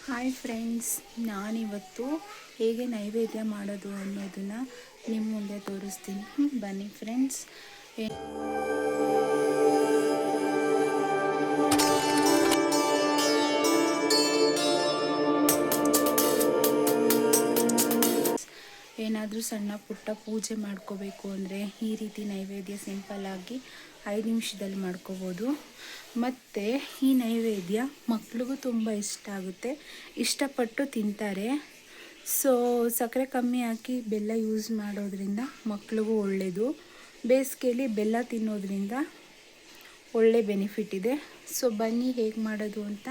Hi friends, ನಾನಿವತ್ತು ಹೇಗೆ ನೈವೇದ್ಯ ಮಾಡೋದು ಅನ್ನೋದನ್ನು ನಿಮ್ಮ ಮುಂದೆ ತೋರಿಸ್ತೀನಿ. ಬನ್ನಿ ಫ್ರೆಂಡ್ಸ್. ಏನಾದರೂ ಸಣ್ಣ ಪುಟ್ಟ ಪೂಜೆ ಮಾಡ್ಕೋಬೇಕು ಅಂದರೆ ಈ ರೀತಿ ನೈವೇದ್ಯ ಸಿಂಪಲ್ಲಾಗಿ 5 ನಿಮಿಷದಲ್ಲಿ ಮಾಡ್ಕೋಬೋದು. ಮತ್ತು ಈ ನೈವೇದ್ಯ ಮಕ್ಳಿಗೂ ತುಂಬ ಇಷ್ಟ ಆಗುತ್ತೆ, ಇಷ್ಟಪಟ್ಟು ತಿಂತಾರೆ. ಸೊ ಸಕ್ಕರೆ ಕಮ್ಮಿ ಹಾಕಿ ಬೆಲ್ಲ ಯೂಸ್ ಮಾಡೋದ್ರಿಂದ ಮಕ್ಳಿಗೂ ಒಳ್ಳೆಯದು. ಬೇಸಿಗೆಯಲ್ಲಿ ಬೆಲ್ಲ ತಿನ್ನೋದ್ರಿಂದ ಒಳ್ಳೆ ಬೆನಿಫಿಟ್ ಇದೆ. ಸೊ ಬನ್ನಿ ಹೇಗೆ ಮಾಡೋದು ಅಂತ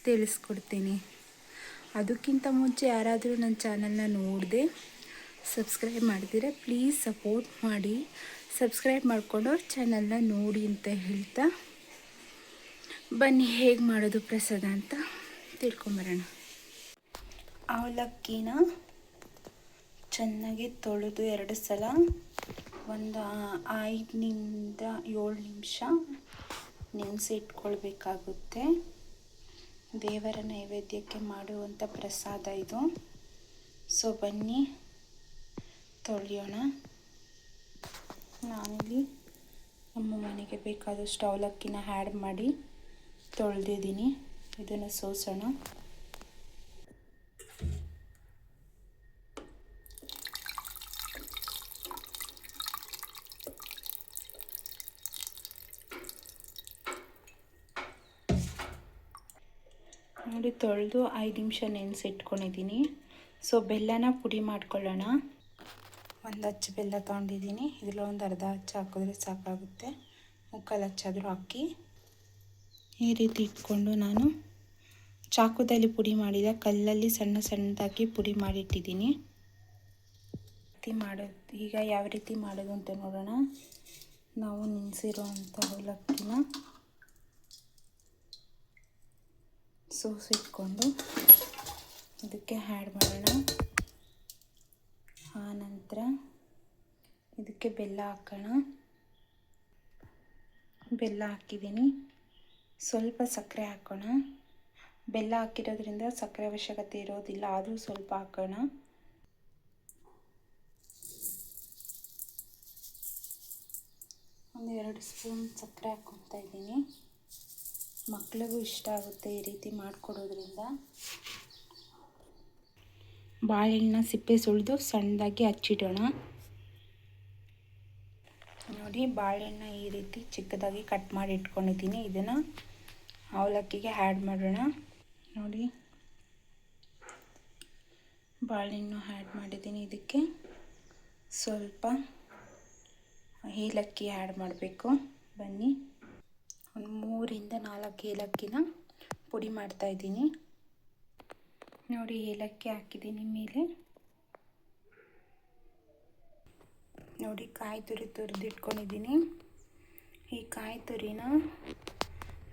ತಿಳಿಸ್ಕೊಡ್ತೀನಿ. ಅದಕ್ಕಿಂತ ಮುಂಚೆ ಯಾರಾದರೂ ನನ್ನ ಚಾನಲ್ನ ನೋಡಿದೆ ಸಬ್ಸ್ಕ್ರೈಬ್ ಮಾಡಿದರೆ ಪ್ಲೀಸ್ ಸಪೋರ್ಟ್ ಮಾಡಿ. ಸಬ್ಸ್ಕ್ರೈಬ್ ಮಾಡಿಕೊಂಡು ಚಾನಲ್ನ ನೋಡಿ ಅಂತ ಹೇಳ್ತಾ ಬನ್ನಿ ಹೇಗೆ ಮಾಡೋದು ಪ್ರಸಾದ ಅಂತ ತಿಳ್ಕೊಂಬರೋಣ. ಅವಲಕ್ಕಿನ ಚೆನ್ನಾಗಿ ತೊಳೆದು 2 ಸಲ ಒಂದು 5ನಿಂದ 7 ನಿಮಿಷ ನೆನೆಸಿ ಇಟ್ಕೊಳ್ಬೇಕಾಗುತ್ತೆ. ದೇವರ ನೈವೇದ್ಯಕ್ಕೆ ಮಾಡುವಂಥ ಪ್ರಸಾದ ಇದು. ಸೊ ಬನ್ನಿ ತೊಳೆಯೋಣ. ನಾನಿಲ್ಲಿ ನಮ್ಮ ಮನೆಗೆ ಬೇಕಾದಷ್ಟು ಅವಲಕ್ಕಿನ ಆ್ಯಡ್ ಮಾಡಿ ತೊಳೆದಿದ್ದೀನಿ. ಇದನ್ನು ಸೋಸೋಣ. ನೋಡಿ, ತೊಳೆದು 5 ನಿಮಿಷ ನೆನೆಸಿಟ್ಕೊಂಡಿದ್ದೀನಿ. ಸೊ ಬೆಲ್ಲನ ಪುಡಿ ಮಾಡ್ಕೊಳ್ಳೋಣ. ಒಂದು ಅಚ್ಚು ಬೆಲ್ಲ ತೊಗೊಂಡಿದ್ದೀನಿ. ಇದರಲ್ಲಿ ಒಂದು ಅರ್ಧ ಅಚ್ಚು ಹಾಕಿದ್ರೆ ಸಾಕಾಗುತ್ತೆ. 3/4 ಅಚ್ಚಾದರೂ ಹಾಕಿ ಈ ರೀತಿ ಇಟ್ಕೊಂಡು ನಾನು ಚಾಕುದಲ್ಲಿ ಪುಡಿ ಮಾಡಿದ ಕಲ್ಲಲ್ಲಿ ಸಣ್ಣ ಸಣ್ಣದಾಗಿ ಪುಡಿ ಮಾಡಿಟ್ಟಿದ್ದೀನಿ. ಈಗ ಯಾವ ರೀತಿ ಮಾಡೋದು ಅಂತ ನೋಡೋಣ. ನಾವು ನೆನೆಸಿರೋವಂಥ ಅವಲಕ್ಕಿನ ಸೋಸಿಟ್ಕೊಂಡು ಇದಕ್ಕೆ ಆ್ಯಡ್ ಮಾಡೋಣ. ಆನಂತರ ಇದಕ್ಕೆ ಬೆಲ್ಲ ಹಾಕೋಣ. ಬೆಲ್ಲ ಹಾಕಿದ್ದೀನಿ. ಸ್ವಲ್ಪ ಸಕ್ಕರೆ ಹಾಕೋಣ. ಬೆಲ್ಲ ಹಾಕಿರೋದ್ರಿಂದ ಸಕ್ಕರೆ ಅವಶ್ಯಕತೆ ಇರೋದಿಲ್ಲ, ಆದರೂ ಸ್ವಲ್ಪ ಹಾಕೋಣ. ಒಂದು 2 ಸ್ಪೂನ್ ಸಕ್ಕರೆ ಹಾಕ್ಕೊತಾ ಇದ್ದೀನಿ. ಮಕ್ಳಿಗೂ ಇಷ್ಟ ಆಗುತ್ತೆ ಈ ರೀತಿ ಮಾಡಿಕೊಡೋದ್ರಿಂದ. ಬಾಳೆಹಣ್ಣ ಸಿಪ್ಪೆ ಸುಳಿದು ಸಣ್ಣದಾಗಿ ಹಚ್ಚಿಡೋಣ. ನೋಡಿ, ಬಾಳೆಹಣ್ಣ ಈ ರೀತಿ ಚಿಕ್ಕದಾಗಿ ಕಟ್ ಮಾಡಿ ಇಟ್ಕೊಂಡಿದ್ದೀನಿ. ಇದನ್ನು ಅವಲಕ್ಕಿಗೆ ಆ್ಯಡ್ ಮಾಡೋಣ. ನೋಡಿ, ಬಾಳೆಹಣ್ಣು ಆ್ಯಡ್ ಮಾಡಿದ್ದೀನಿ. ಇದಕ್ಕೆ ಸ್ವಲ್ಪ ಏಲಕ್ಕಿ ಆ್ಯಡ್ ಮಾಡಬೇಕು. ಬನ್ನಿ, ಒಂದು 3ರಿಂದ 4 ಏಲಕ್ಕಿನ ಪುಡಿ ಮಾಡ್ತಾಯಿದ್ದೀನಿ. ನೋಡಿ, ಏಲಕ್ಕಿ ಹಾಕಿದ್ದೀನಿ ಮೇಲೆ. ನೋಡಿ, ಕಾಯಿ ತುರಿ ತುರಿದಿಟ್ಕೊಂಡಿದ್ದೀನಿ. ಈ ಕಾಯಿ ತುರಿನ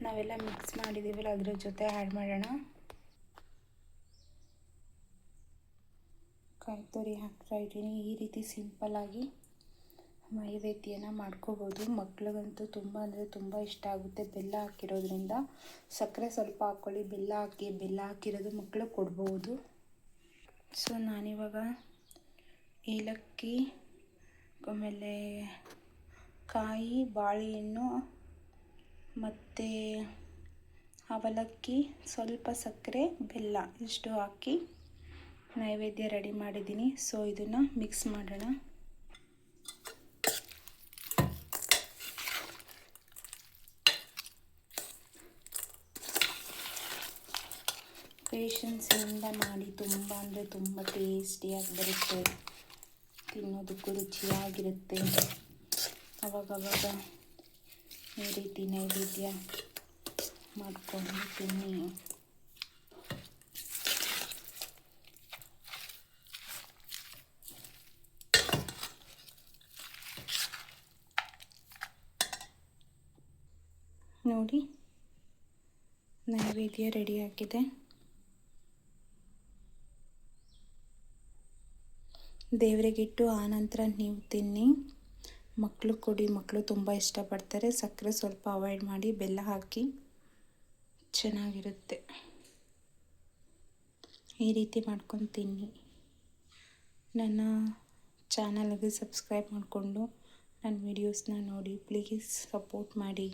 ನಾವೆಲ್ಲ ಮಿಕ್ಸ್ ಮಾಡಿದ್ದೀವಲ್ಲ ಅದ್ರ ಜೊತೆ ಆ್ಯಡ್ ಮಾಡೋಣ. ಕಾಯಿ ತುರಿ ಹಾಕ್ತಾಯಿದ್ದೀನಿ. ಈ ರೀತಿ ಸಿಂಪಲ್ಲಾಗಿ ನೈವೇದ್ಯನ ಮಾಡ್ಕೋಬೋದು. ಮಕ್ಳಿಗಂತೂ ತುಂಬ ಅಂದರೆ ತುಂಬ ಇಷ್ಟ ಆಗುತ್ತೆ ಬೆಲ್ಲ ಹಾಕಿರೋದ್ರಿಂದ. ಸಕ್ಕರೆ ಸ್ವಲ್ಪ ಹಾಕ್ಕೊಳ್ಳಿ, ಬೆಲ್ಲ ಹಾಕಿರೋದು ಮಕ್ಕಳು ಕೊಡ್ಬೋದು. ಸೊ ನಾನಿವಾಗ ಏಲಕ್ಕಿ, ಆಮೇಲೆ ಕಾಯಿ, ಬಾಳೆಹಣ್ಣು ಮತ್ತು ಅವಲಕ್ಕಿ, ಸ್ವಲ್ಪ ಸಕ್ಕರೆ, ಬೆಲ್ಲ ಇಷ್ಟು ಹಾಕಿ ನೈವೇದ್ಯ ರೆಡಿ ಮಾಡಿದ್ದೀನಿ. ಸೊ ಇದನ್ನು ಮಿಕ್ಸ್ ಮಾಡೋಣ. ಪೇಷನ್ಸಿಂದ ಮಾಡಿ, ತುಂಬ ಅಂದರೆ ತುಂಬ ಟೇಸ್ಟಿಯಾಗಿ ಬರುತ್ತೆ, ತಿನ್ನೋದಕ್ಕೂ ರುಚಿಯಾಗಿರುತ್ತೆ. ಅವಾಗವಾಗ ಈ ರೀತಿ ನೈವೇದ್ಯ ಮಾಡಿಕೊಂಡು ತಿನ್ನಿ. ನೋಡಿ, ನೈವೇದ್ಯ ರೆಡಿ ಆಗಿದೆ. ದೇವರಿಗಿಟ್ಟು ಆನಂತರ ನೀವು ತಿನ್ನಿ. ಮಕ್ಕಳು ಕೊಡಿ, ಮಕ್ಕಳು ತುಂಬ ಇಷ್ಟಪಡ್ತಾರೆ. ಸಕ್ಕರೆ ಸ್ವಲ್ಪ ಅವಾಯ್ಡ್ ಮಾಡಿ, ಬೆಲ್ಲ ಹಾಕಿ ಚೆನ್ನಾಗಿರುತ್ತೆ. ಈ ರೀತಿ ಮಾಡ್ಕೊಂಡು ತಿನ್ನಿ. ನನ್ನ ಚಾನಲ್ಗೆ ಸಬ್ಸ್ಕ್ರೈಬ್ ಮಾಡಿಕೊಂಡು ನನ್ನ ವೀಡಿಯೋಸ್ನ ನೋಡಿ, ಪ್ಲೀಸ್ ಸಪೋರ್ಟ್ ಮಾಡಿ.